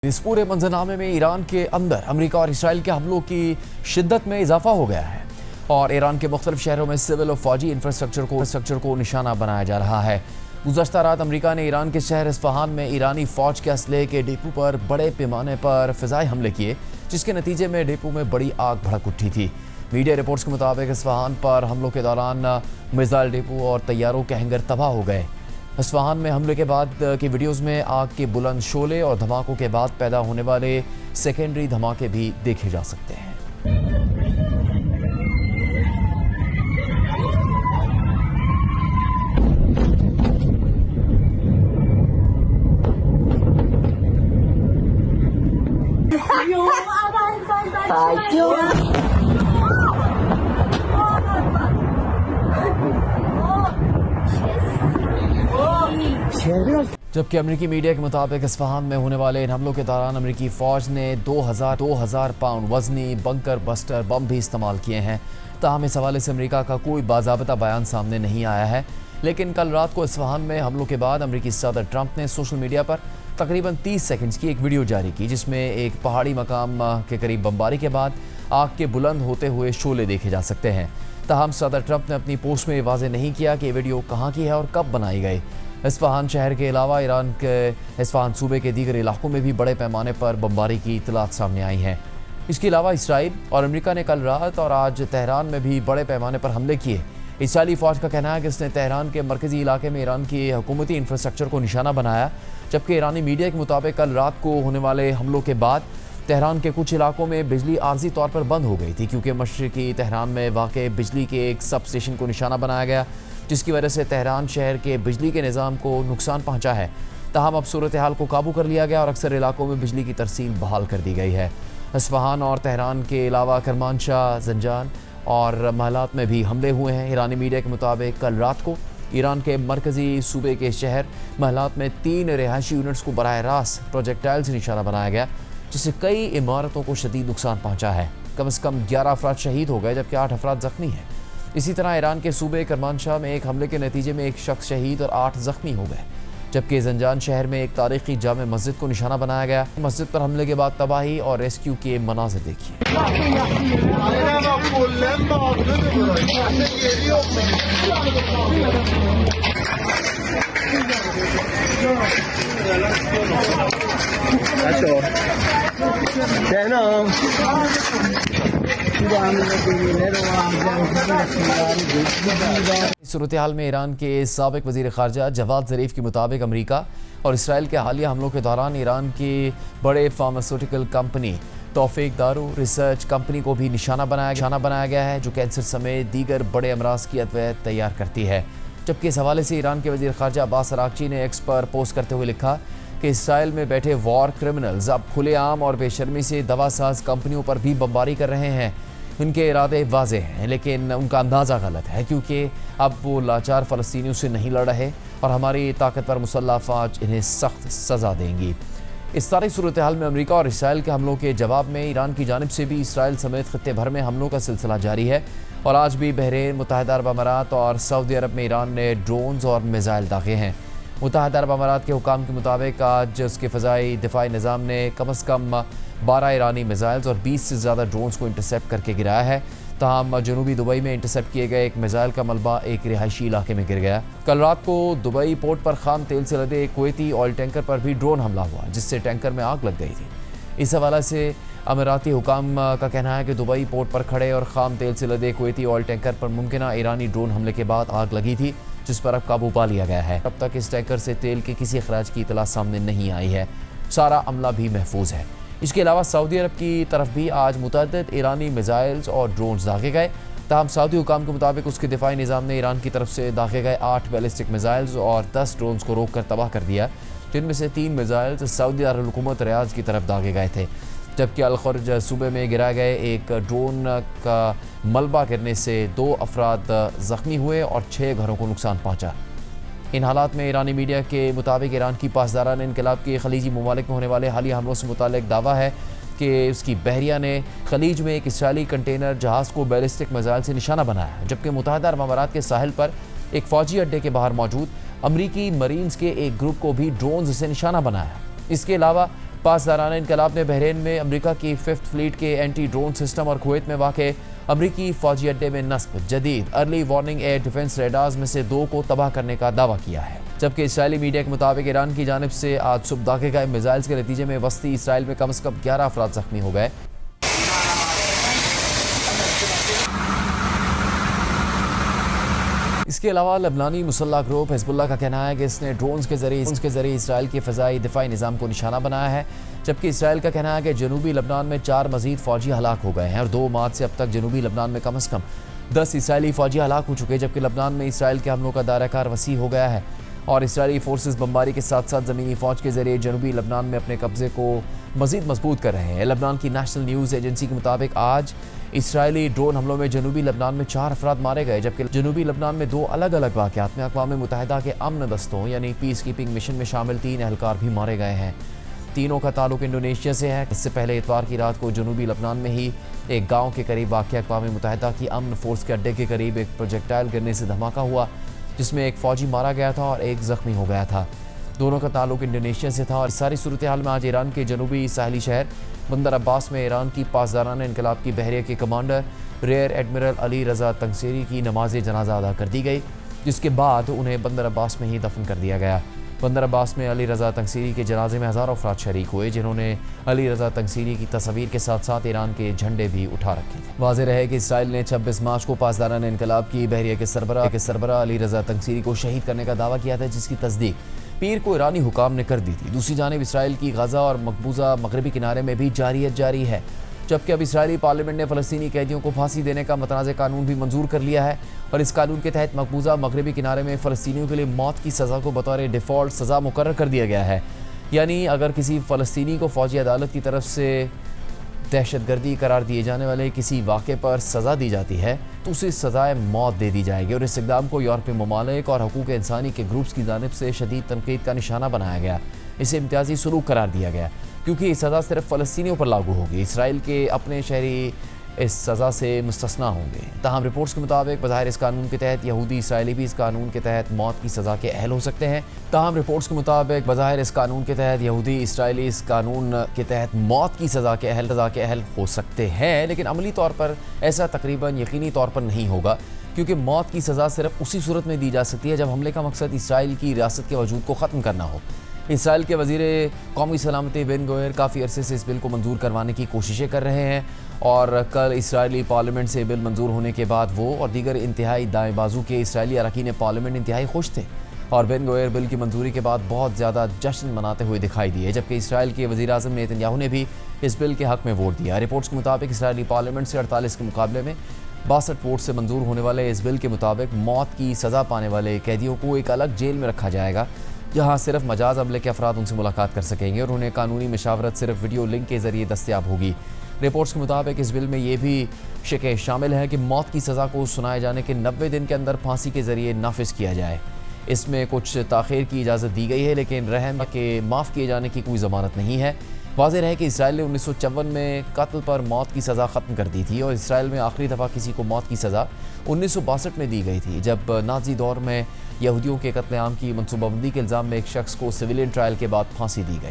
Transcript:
इस पूरे मंजरनामे में ईरान के अंदर अमेरिका और इसराइल के हमलों की शिद्दत में इजाफा हो गया है और ईरान के मुख्तलिफ शहरों में सिविल और फौजी इंफ्रास्ट्रक्चर को निशाना बनाया जा रहा है। गुज़श्ता रात अमेरिका ने ईरान के शहर इस्फहान में ईरानी फ़ौज के असलहे के डिपो पर बड़े पैमाने पर फ़िज़ाई हमले किए, जिसके नतीजे में डिपो में बड़ी आग भड़क उठी थी। मीडिया रिपोर्ट्स के मुताबिक इस्फहान पर हमलों के दौरान मिसाइल डिपो और तैयारों के हैंगर तबाह हो गए। इस्फहान में हमले के बाद की वीडियोज़ में आग के बुलंद शोले और धमाकों के बाद पैदा होने वाले सेकेंडरी धमाके भी देखे जा सकते हैं। जबकि अमेरिकी मीडिया के मुताबिक इस्फहान में होने वाले इन हमलों के दौरान अमेरिकी फ़ौज ने 2000 पाउंड वजनी बंकर बस्टर बम भी इस्तेमाल किए हैं। ताहम इस हवाले से अमेरिका का कोई बाज़ाबिता बयान सामने नहीं आया है, लेकिन कल रात को इस्फहान में हमलों के बाद अमेरिकी सदर ट्रंप ने सोशल मीडिया पर तकरीबन 30 सेकंड्स की एक वीडियो जारी की, जिसमें एक पहाड़ी मकाम के करीब बमबारी के बाद आग के बुलंद होते हुए शोले देखे जा सकते हैं। ताहम सदर ट्रंप ने अपनी पोस्ट में वाज़ेह नहीं किया कि ये वीडियो कहाँ की है और कब बनाई गई। इस्फहान शहर के अलावा ईरान के इस्फहान सूबे के दीगर इलाकों में भी बड़े पैमाने पर बमबारी की इतलात सामने आई हैं। इसके अलावा इसराइल और अमेरिका ने कल रात और आज तेहरान में भी बड़े पैमाने पर हमले किए। इसराइली फ़ौज का कहना है कि इसने तेहरान के मरकज़ी इलाके में ईरान की हुकूमती इंफ्रास्ट्रक्चर को निशाना बनाया, जबकि ईरानी मीडिया के मुताबिक कल रात को होने वाले हमलों के बाद तेहरान के कुछ इलाकों में बिजली आर्जी तौर पर बंद हो गई थी, क्योंकि मशरक़ी तेहरान में वाक़ बिजली के एक सब स्टेशन को निशाना बनाया गया, जिसकी वजह से तेहरान शहर के बिजली के निज़ाम को नुकसान पहुंचा है। ताहम अब सूरत हाल को काबू कर लिया गया और अक्सर इलाकों में बिजली की तरसील बहाल कर दी गई है। इस्फहान और तेहरान के अलावा करमानशाह, ज़ंजान और महलात में भी हमले हुए हैं। ईरानी मीडिया के मुताबिक कल रात को ईरान के मरकज़ी सूबे के शहर महलात में 3 रिहायशी यूनिट्स को बराह रास्त प्रोजेक्टाइल से निशाना बनाया गया, जिससे कई इमारतों को शदीद नुकसान पहुँचा है। कम से कम 11 अफराद शहीद हो गए, जबकि 8 अफराद ज़ख्मी हैं। इसी तरह ईरान के सूबे करमानशाह में एक हमले के नतीजे में 1 शख्स शहीद और 8 ज़ख्मी हो गए, जबकि ज़ंजान शहर में एक तारीखी जामे मस्जिद को निशाना बनाया गया। मस्जिद पर हमले के बाद तबाही और रेस्क्यू के मनाज़िर देखिए। सूरत हाल में ईरान के साबिक वज़ीर ख़ारजा जवाद ज़रीफ़ के मुताबिक अमेरिका और इसराइल के हालिया हमलों के दौरान ईरान की बड़े फार्मास्यूटिकल कंपनी तौफीक दारू रिसर्च कंपनी को भी निशाना बनाया गया है, जो कैंसर समेत दीगर बड़े अमराज की अदवियात तैयार करती है। जबकि इस हवाले से ईरान के वज़ीर ख़ारजा अब्बास अराग़ची ने एक्स पर पोस्ट करते हुए लिखा कि इसराइल में बैठे वॉर क्रिमिनल्स अब खुलेआम और बेशर्मी से दवा साज कंपनियों पर भी बमबारी कर रहे हैं। उनके इरादे वाज़ेह हैं, लेकिन उनका अंदाज़ा गलत है, क्योंकि अब वो लाचार फ़लस्तीनियों से नहीं लड़ रहे और हमारी ताकतवर मुसल्लह फ़ौज इन्हें सख्त सज़ा देंगी। इस सारी सूरत हाल में अमेरिका और इसराइल के हमलों के जवाब में ईरान की जानिब से भी इसराइल समेत खत्ते भर में हमलों का सिलसिला जारी है और आज भी बहरीन, मुत्तहिदा अरब अमारात और सऊदी अरब में ईरान ने ड्रोन्स और मिसाइल दागे हैं। मुत्तहिदा अरब अमारात के हुकाम के मुताबिक आज उसके फ़ज़ाई दिफाई निज़ाम ने कम से कम 12 ईरानी मिसाइल्स और 20 से ज़्यादा ड्रोन्स को इंटरसेप्ट करके गिराया है। ताहम जनूबी दुबई में इंटरसेप्ट किए गए एक मिसाइल का मलबा एक रिहायशी इलाके में गिर गया। कल रात को दुबई पोर्ट पर खाम तेल से लदे एक कुवैती ऑयल टैंकर पर भी ड्रोन हमला हुआ, जिससे टैंकर में आग लग गई थी। इस हवाले से अमीराती हुकाम का कहना है कि दुबई पोर्ट पर खड़े और खाम तेल से लदे कुवैती ऑयल टैंकर पर मुमकिन ईरानी ड्रोन हमले के बाद आग लगी थी, जिस पर अब काबू पा लिया गया है। अब तक इस टैंकर से तेल के किसी अखराज की इतला सामने नहीं आई है। सारा अमला भी महफूज है। इसके अलावा सऊदी अरब की तरफ भी आज मुतअद्दिद ईरानी मिसाइल्स और ड्रोन्स दागे गए। ताहम सऊदी हुकाम के मुताबिक उसके दिफाई निज़ाम ने ईरान की तरफ से दागे गए 8 बैलिस्टिक मिसाइल्स और 10 ड्रोन्स को रोक कर तबाह कर दिया, जिनमें से 3 मिसाइल्स सऊदी दारुल-हुकूमत रियाद की तरफ दागे गए थे, जबकि अल-खर्ज सूबे में गिराए गए एक ड्रोन का मलबा गिरने से 2 अफराद ज़ख्मी हुए और 6 घरों को नुकसान पहुँचा। इन हालात में ईरानी मीडिया के मुताबिक ईरान की पासदारान इनकलाब के खलीजी ममालिक में होने वाले हालिया हमलों से मुताल्लिक़ दावा है कि उसकी बहरिया ने खलीज में एक इसराइली कंटेनर जहाज़ को बैलिस्टिक मिसाइल से निशाना बनाया, जबकि मुत्तहिदा अरब अमारात के साहिल पर एक फ़ौजी अड्डे के बाहर मौजूद अमरीकी मरीन्स के एक ग्रुप को भी ड्रोन से निशाना बनाया। इसके अलावा پاسدارانہ انقلاب نے بحرین میں امریکہ کی 5th فلیٹ کے اینٹی ڈرون سسٹم اور کویت میں واقع امریکی فوجی اڈے میں نصب جدید early warning air defence radars میں سے 2 کو تباہ کرنے کا دعویٰ کیا ہے، جبکہ اسرائیلی میڈیا کے مطابق ایران کی جانب سے آج صبح داغے گئے میزائلز کے نتیجے میں وسطی اسرائیل میں کم از کم 11 افراد زخمی ہو گئے۔ اس کے علاوہ لبنانی مسلح گروپ حزب اللہ کا کہنا ہے کہ اس نے ڈرونز کے ذریعے اسرائیل کے فضائی دفاعی نظام کو نشانہ بنایا ہے، جبکہ اسرائیل کا کہنا ہے کہ جنوبی لبنان میں 4 مزید فوجی ہلاک ہو گئے ہیں اور 2 مارچ سے اب تک جنوبی لبنان میں کم از کم 10 اسرائیلی فوجی ہلاک ہو چکے، جبکہ لبنان میں اسرائیل کے حملوں کا دائرہ کار وسیع ہو گیا ہے اور اسرائیلی فورسز بمباری کے ساتھ ساتھ زمینی فوج کے ذریعے جنوبی لبنان میں اپنے قبضے کو مزید مضبوط کر رہے ہیں۔ لبنان کی نیشنل نیوز ایجنسی کے مطابق آج اسرائیلی ڈرون حملوں میں جنوبی لبنان میں 4 افراد مارے گئے، جبکہ جنوبی لبنان میں 2 الگ الگ واقعات میں اقوام متحدہ کے امن دستوں یعنی پیس کیپنگ مشن میں شامل 3 اہلکار بھی مارے گئے ہیں۔ تینوں کا تعلق انڈونیشیا سے ہے۔ اس سے پہلے اتوار کی رات کو جنوبی لبنان میں ہی ایک گاؤں کے قریب واقع اقوام متحدہ کی امن فورس کے اڈے کے قریب ایک پروجیکٹائل گرنے سے دھماکہ ہوا، جس میں ایک فوجی مارا گیا تھا اور ایک زخمی ہو گیا تھا۔ دونوں کا تعلق انڈونیشیا سے تھا اور اس ساری صورتحال میں آج ایران کے جنوبی ساحلی شہر بندر عباس میں ایران کی پاسدارانہ انقلاب کی بحریہ کے commander rear admiral Ali Raza تنگسیری کی نماز جنازہ ادا کر دی گئی، جس کے بعد انہیں بندر عباس میں ہی دفن کر دیا گیا۔ بندر عباس میں علی رضا تنگسیری کے جنازے میں ہزاروں افراد شریک ہوئے، جنہوں نے علی رضا تنگسیری کی تصاویر کے ساتھ ساتھ ایران کے جھنڈے بھی اٹھا رکھے تھے۔ واضح رہے کہ اسرائیل نے 26 مارچ کو پاسدارانہ انقلاب کی بحریہ کے سربراہ علی رضا تنگسیری کو شہید کرنے کا دعویٰ کیا تھا، جس کی تصدیق پیر کو ایرانی حکام نے کر دی تھی۔ دوسری جانب اسرائیل کی غزہ اور مقبوضہ مغربی کنارے میں بھی جاری ہے، جبکہ اب اسرائیلی پارلیمنٹ نے فلسطینی قیدیوں کو پھانسی دینے کا متنازع قانون بھی منظور کر لیا ہے اور اس قانون کے تحت مقبوضہ مغربی کنارے میں فلسطینیوں کے لیے موت کی سزا کو بطور ڈیفالٹ سزا مقرر کر دیا گیا ہے۔ یعنی اگر کسی فلسطینی کو فوجی عدالت کی طرف سے دہشت گردی قرار دیے جانے والے کسی واقعے پر سزا دی جاتی ہے تو اسے سزائے موت دے دی جائے گی، اور اس اقدام کو یورپی ممالک اور حقوق انسانی کے گروپس کی جانب سے شدید تنقید کا نشانہ بنایا گیا۔ اسے امتیازی سلوک قرار دیا گیا کیونکہ یہ سزا صرف فلسطینیوں پر لاگو ہوگی، اسرائیل کے اپنے شہری اس سزا سے مستثنیٰ ہوں گے۔ تاہم رپورٹس کے مطابق بظاہر اس قانون کے تحت یہودی اسرائیلی بھی اس قانون کے تحت موت کی سزا کے اہل ہو سکتے ہیں۔ موت کی سزا کے اہل ہو سکتے ہیں، لیکن عملی طور پر ایسا تقریباً یقینی طور پر نہیں ہوگا، کیونکہ موت کی سزا صرف اسی صورت میں دی جا سکتی ہے جب حملے کا مقصد اسرائیل کی ریاست کے وجود کو ختم کرنا ہو۔ اسرائیل کے وزیر قومی سلامتی بن گوئر کافی عرصے سے اس بل کو منظور کروانے کی کوششیں کر رہے ہیں اور کل اسرائیلی پارلیمنٹ سے بل منظور ہونے کے بعد وہ اور دیگر انتہائی دائیں بازو کے اسرائیلی اراکین پارلیمنٹ انتہائی خوش تھے اور بن گوئر بل کی منظوری کے بعد بہت زیادہ جشن مناتے ہوئے دکھائی دیے، جبکہ اسرائیل کے وزیر اعظم نیتن یاہو نے بھی اس بل کے حق میں ووٹ دیا۔ رپورٹس کے مطابق اسرائیلی پارلیمنٹ سے 48 کے مقابلے میں 62 ووٹ سے منظور ہونے والے اس بل کے مطابق موت کی سزا پانے والے قیدیوں کو ایک الگ جیل میں رکھا جائے گا، جہاں صرف مجاز عملے کے افراد ان سے ملاقات کر سکیں گے اور انہیں قانونی مشاورت صرف ویڈیو لنک کے ذریعے دستیاب ہوگی۔ رپورٹس کے مطابق اس بل میں یہ بھی شقیں شامل ہے کہ موت کی سزا کو سنائے جانے کے 90 دن کے اندر پھانسی کے ذریعے نافذ کیا جائے۔ اس میں کچھ تاخیر کی اجازت دی گئی ہے، لیکن رحم کے معاف کیے جانے کی کوئی ضمانت نہیں ہے۔ واضح رہے کہ اسرائیل نے 1954 میں قتل پر موت کی سزا ختم کر دی تھی اور اسرائیل میں آخری دفعہ کسی کو موت کی سزا 1962 میں دی گئی تھی، جب نازی دور میں یہودیوں کے قتل عام کی منصوبہ بندی کے الزام میں ایک شخص کو سویلین ٹرائل کے بعد پھانسی دی گئی۔